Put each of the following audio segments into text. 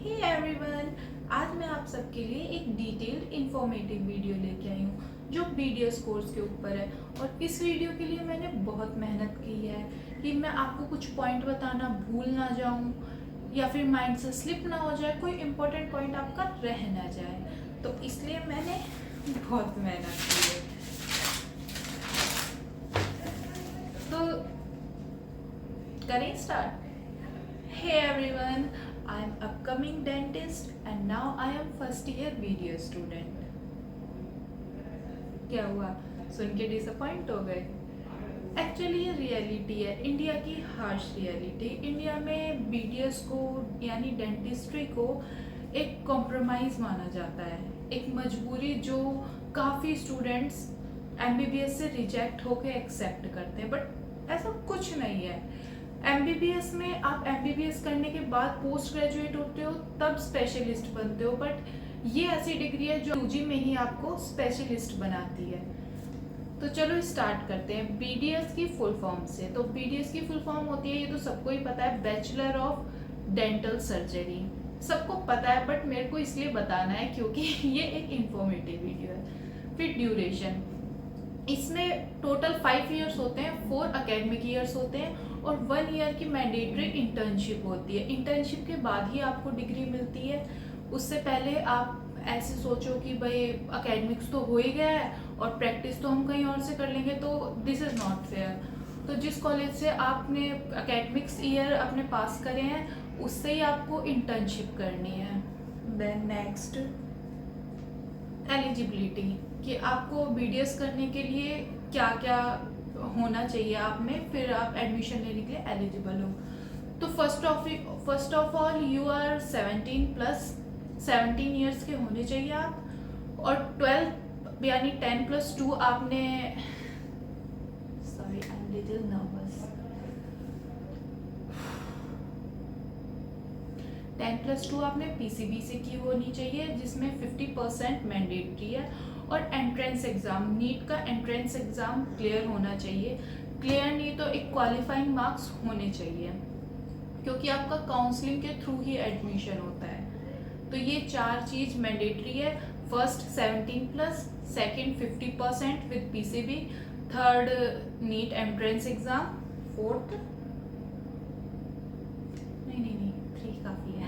Hey everyone, आज मैं आप सबके लिए एक डिटेल्ड इंफॉर्मेटिव वीडियो लेके आई हूँ जो बीडीएस कोर्स के ऊपर है। और इस वीडियो के लिए मैंने बहुत मेहनत की है कि मैं आपको कुछ पॉइंट बताना भूल ना जाऊँ या फिर माइंड से स्लिप ना हो जाए, कोई इम्पोर्टेंट पॉइंट आपका रह ना जाए। तो इसलिए मैंने बहुत मेहनत की है। तो करें start. Hey everyone, I am upcoming dentist and now I am first year video student. क्या हुआ? सुन के डिसअपॉइंट हो गए? एक्चुअली ये रियलिटी है, इंडिया की हार्श रियलिटी। इंडिया में बीडीएस को यानी डेंटिस्ट्री को एक कॉम्प्रोमाइज़ माना जाता है, एक मजबूरी जो काफ़ी स्टूडेंट्स एमबीबीएस से रिजेक्ट होकर एक्सेप्ट करते हैं। बट ऐसा कुछ नहीं है। एमबीबीएस में आप एमबीबीएस करने के बाद पोस्ट ग्रेजुएट होते हो, तब स्पेशलिस्ट बनते हो। बट ये ऐसी डिग्री है जो यूजी में ही आपको स्पेशलिस्ट बनाती है। तो चलो स्टार्ट करते हैं बीडीएस की फुल फॉर्म से। तो बीडीएस की फुल फॉर्म होती है, ये तो सबको ही पता है, बैचलर ऑफ डेंटल सर्जरी। सबको पता है, बट मेरे को इसलिए बताना है क्योंकि ये एक इंफॉर्मेटिव वीडियो है। फिर ड्यूरेशन, इसमें टोटल 5 ईयर्स होते हैं, 4 एकेडमिक ईयर्स होते हैं और 1 ईयर की मैंडेटरी इंटर्नशिप होती है। इंटर्नशिप के बाद ही आपको डिग्री मिलती है। उससे पहले आप ऐसे सोचो कि भाई एकेडमिक्स तो हो ही गया है और प्रैक्टिस तो हम कहीं और से कर लेंगे, तो दिस इज़ नॉट फेयर। तो जिस कॉलेज से आपने एकेडमिक्स ईयर अपने पास करे हैं उससे ही आपको इंटर्नशिप करनी है। देन नेक्स्ट एलिजिबिलिटी, कि आपको बीडीएस करने के लिए क्या क्या होना चाहिए आप में, फिर आप एडमिशन लेने के लिए एलिजिबल हो। तो first of all you are 17 years के होने चाहिए आप, और 12 यानी 10+2 आपने, sorry I am little nervous, 10+2 आपने पीसीबी से की होनी चाहिए, जिसमें 50% मैंडेटरी है। और एंट्रेंस एग्ज़ाम, नीट का एंट्रेंस एग्ज़ाम क्लियर होना चाहिए। क्लियर नहीं तो एक क्वालिफाइंग मार्क्स होने चाहिए, क्योंकि आपका काउंसलिंग के थ्रू ही एडमिशन होता है। तो ये 4 चीज़ मैंडेटरी है। First 17+, second 50% with PCB, third NEET entrance exam, fourth नहीं 3 काफ़ी है।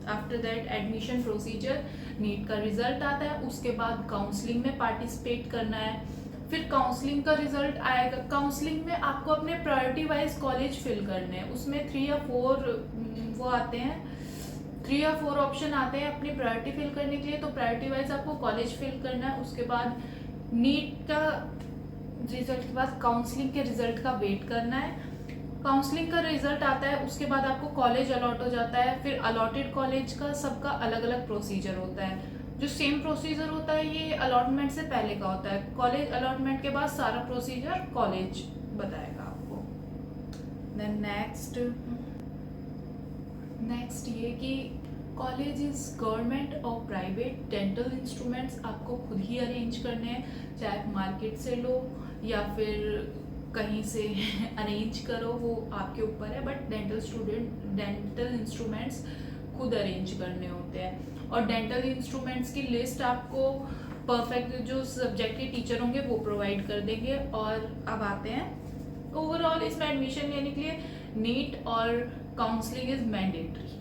After that admission procedure, NEET का रिजल्ट आता है, उसके बाद काउंसलिंग में पार्टिसिपेट करना है। फिर काउंसलिंग का रिजल्ट आएगा, काउंसलिंग में आपको अपने प्रायोरिटी वाइज कॉलेज फिल करने हैं। उसमें 3 या 4 वो आते हैं, 3 या 4 ऑप्शन आते हैं अपनी प्रायोरिटी फिल करने के लिए। तो प्रायोरिटी वाइज आपको कॉलेज फिल करना है। उसके बाद नीट का रिजल्ट के बाद काउंसलिंग के रिजल्ट का वेट करना है। काउंसलिंग का रिजल्ट आता है, उसके बाद आपको कॉलेज अलॉट हो जाता है। फिर अलॉटेड कॉलेज का सबका अलग अलग प्रोसीजर होता है। जो सेम प्रोसीजर होता है ये अलॉटमेंट से पहले का होता है। कॉलेज अलॉटमेंट के बाद सारा प्रोसीजर कॉलेज बताएगा आपको। देन नेक्स्ट ये कि कॉलेज इज गवर्नमेंट और प्राइवेट। डेंटल इंस्ट्रूमेंट्स आपको खुद ही अरेंज करने हैं, चाहे आप मार्केट से लो या फिर कहीं से अरेंज करो, वो आपके ऊपर है। बट डेंटल इंस्ट्रूमेंट्स खुद अरेंज करने होते हैं। और डेंटल इंस्ट्रूमेंट्स की लिस्ट आपको परफेक्ट जो सब्जेक्ट के टीचर होंगे वो प्रोवाइड कर देंगे। और अब आते हैं ओवरऑल इसमें एडमिशन लेने के लिए नीट और काउंसलिंग इज मैंडेटरी।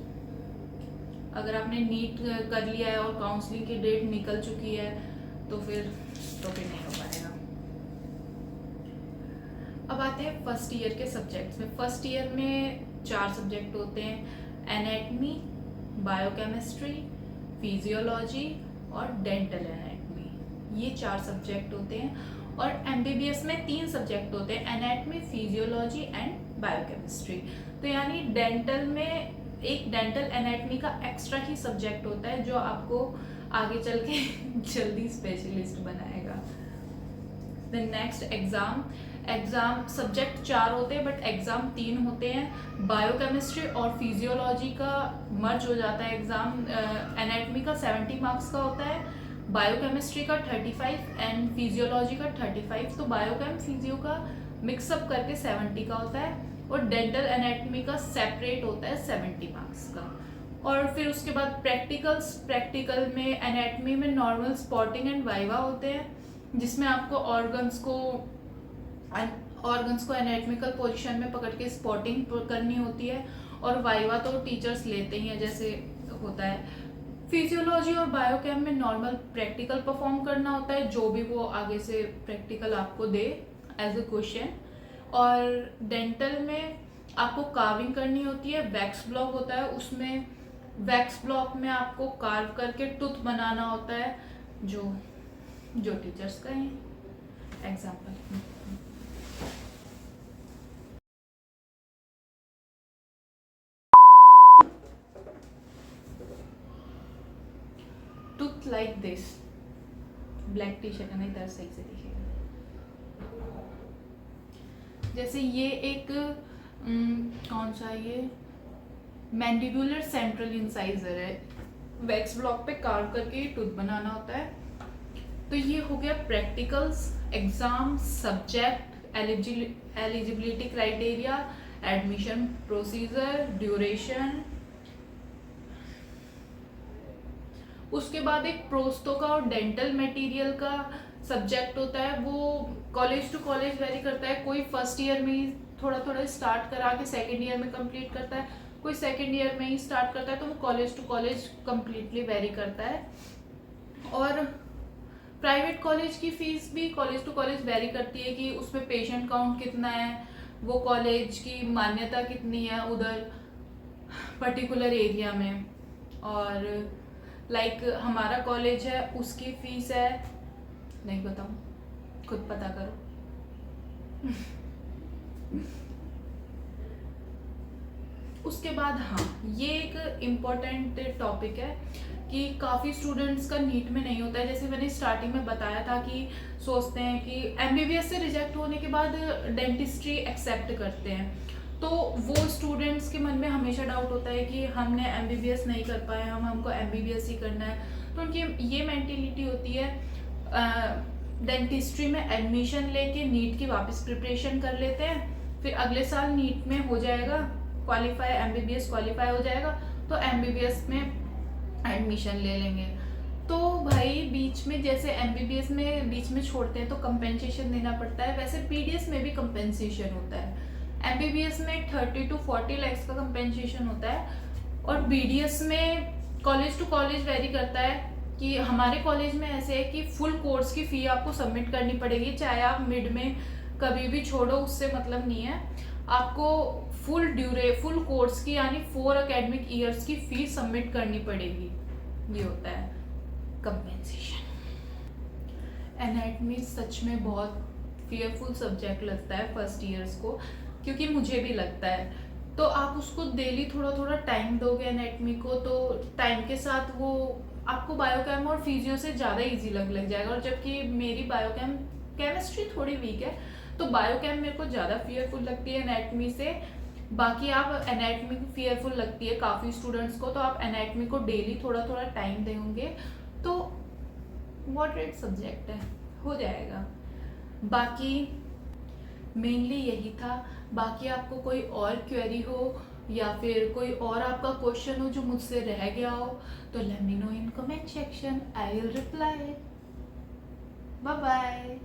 अगर आपने नीट कर लिया है और काउंसलिंग की डेट निकल चुकी है तो फिर नहीं हो पाएगा। अब आते हैं फर्स्ट ईयर के सब्जेक्ट्स में। फर्स्ट ईयर में 4 सब्जेक्ट होते हैं, एनाटमी, बायोकेमिस्ट्री, फिजियोलॉजी और डेंटल एनाटमी। ये 4 सब्जेक्ट होते हैं। और एमबीबीएस में 3 सब्जेक्ट होते हैं, एनाटमी, फिजियोलॉजी एंड बायोकेमिस्ट्री। तो यानी डेंटल में एक डेंटल एनाटमी का एक्स्ट्रा ही सब्जेक्ट होता है जो आपको आगे चल के जल्दी स्पेशलिस्ट बनाएगा। देन नेक्स्ट एग्ज़ाम सब्जेक्ट 4 होते हैं बट एग्ज़ाम 3 होते हैं। बायोकेमिस्ट्री और फिजियोलॉजी का मर्ज हो जाता है एग्ज़ाम। एनाटमी का 70 मार्क्स का होता है, बायोकेमिस्ट्री का 35 एंड फिजियोलॉजी का 35। तो बायोकेम फिजियो का मिक्सअप करके 70 का होता है। और डेंटल एनाटमी का सेपरेट होता है 70 मार्क्स का। और फिर उसके बाद प्रैक्टिकल में एनाटमी में नॉर्मल स्पॉटिंग एंड वाइवा होते हैं, जिसमें आपको ऑर्गन्स को एनाटमिकल पोजीशन में पकड़ के स्पॉटिंग करनी होती है। और वाइवा तो टीचर्स लेते ही हैं जैसे होता है। फिजियोलॉजी और बायोकेम में नॉर्मल प्रैक्टिकल परफॉर्म करना होता है, जो भी वो आगे से प्रैक्टिकल आपको दे एज अ क्वेश्चन। और डेंटल में आपको कार्विंग करनी होती है, वैक्स ब्लॉक होता है, उसमें वैक्स ब्लॉक में आपको कार्व करके टूथ बनाना होता है, जो टीचर्स का है example. Tooth like this, black T shirt नहीं तरह सही से दिखेगा। जैसे ये एक कौन सा ये मैंडिबुलर सेंट्रल इंसाइजर है, वैक्स ब्लॉक पे कार्व करके टूथ बनाना होता है। तो ये हो गया practicals, exam, subject, eligibility criteria, admission procedure, duration. उसके बाद एक प्रोस्तो का और डेंटल मटेरियल का सब्जेक्ट होता है, वो कॉलेज टू कॉलेज वेरी करता है। कोई फर्स्ट ईयर में ही थोड़ा थोड़ा स्टार्ट करा के सेकेंड ईयर में कंप्लीट करता है, कोई सेकेंड ईयर में ही स्टार्ट करता है, तो वो college to college completely vary करता है। और प्राइवेट कॉलेज की फीस भी कॉलेज टू कॉलेज वेरी करती है कि उसमें पेशेंट काउंट कितना है, वो कॉलेज की मान्यता कितनी है उधर पर्टिकुलर एरिया में। और लाइक हमारा कॉलेज है, उसकी फीस है, नहीं बताऊँ, खुद पता करो। उसके बाद हाँ, ये एक इम्पोर्टेंट टॉपिक है कि काफ़ी स्टूडेंट्स का नीट में नहीं होता है। जैसे मैंने स्टार्टिंग में बताया था कि सोचते हैं कि एमबीबीएस से रिजेक्ट होने के बाद डेंटिस्ट्री एक्सेप्ट करते हैं, तो वो स्टूडेंट्स के मन में हमेशा डाउट होता है कि हमने एमबीबीएस नहीं कर पाए, हमको एमबीबीएस ही करना है। तो उनकी ये मेंटेलिटी होती है, डेंटिस्ट्री में एडमिशन लेके नीट की वापस प्रिपरेशन कर लेते हैं, फिर अगले साल नीट में हो जाएगा क्वालिफाई, एमबीबीएस क्वालिफाई हो जाएगा तो एमबीबीएस में एडमिशन ले लेंगे। तो भाई बीच में जैसे एमबीबीएस में बीच में छोड़ते हैं तो कंपेंसेशन देना पड़ता है, वैसे पीडीएस में भी कंपेंसेशन होता है। एमबीबीएस में 30 to 40 लाख का कंपेंसेशन होता है, और बीडीएस में कॉलेज टू कॉलेज वेरी करता है कि हमारे कॉलेज में ऐसे है कि फुल कोर्स की फ़ी आपको सबमिट करनी पड़ेगी, चाहे आप मिड में कभी भी छोड़ो, उससे मतलब नहीं है। आपको फुल कोर्स की यानी 4 एकेडमिक ईयर्स की फी सबमिट करनी पड़ेगी। ये होता है कंपेंसेशन। एनाटमी सच में बहुत फियरफुल सब्जेक्ट लगता है फर्स्ट ईयर्स को, क्योंकि मुझे भी लगता है। तो आप उसको डेली थोड़ा थोड़ा टाइम दोगे एनाटमी को, तो टाइम के साथ वो आपको बायोकेम और फिजियो से ज़्यादा इजी लग जाएगा। और जबकि मेरी बायोकेम केमिस्ट्री थोड़ी वीक है, तो बायोकेम मेरे को ज़्यादा फियरफुल लगती है एनाटमी से। बाकी आप एनाटमी फियरफुल लगती है काफ़ी स्टूडेंट्स को, तो आप एनाटमी को डेली थोड़ा थोड़ा टाइम देंगे तो मॉडरेट सब्जेक्ट है, हो जाएगा। बाकी मेनली यही था। बाकी आपको कोई और क्वेरी हो या फिर कोई और आपका क्वेश्चन हो जो मुझसे रह गया हो, तो let me know in comment section, I will reply. Bye bye.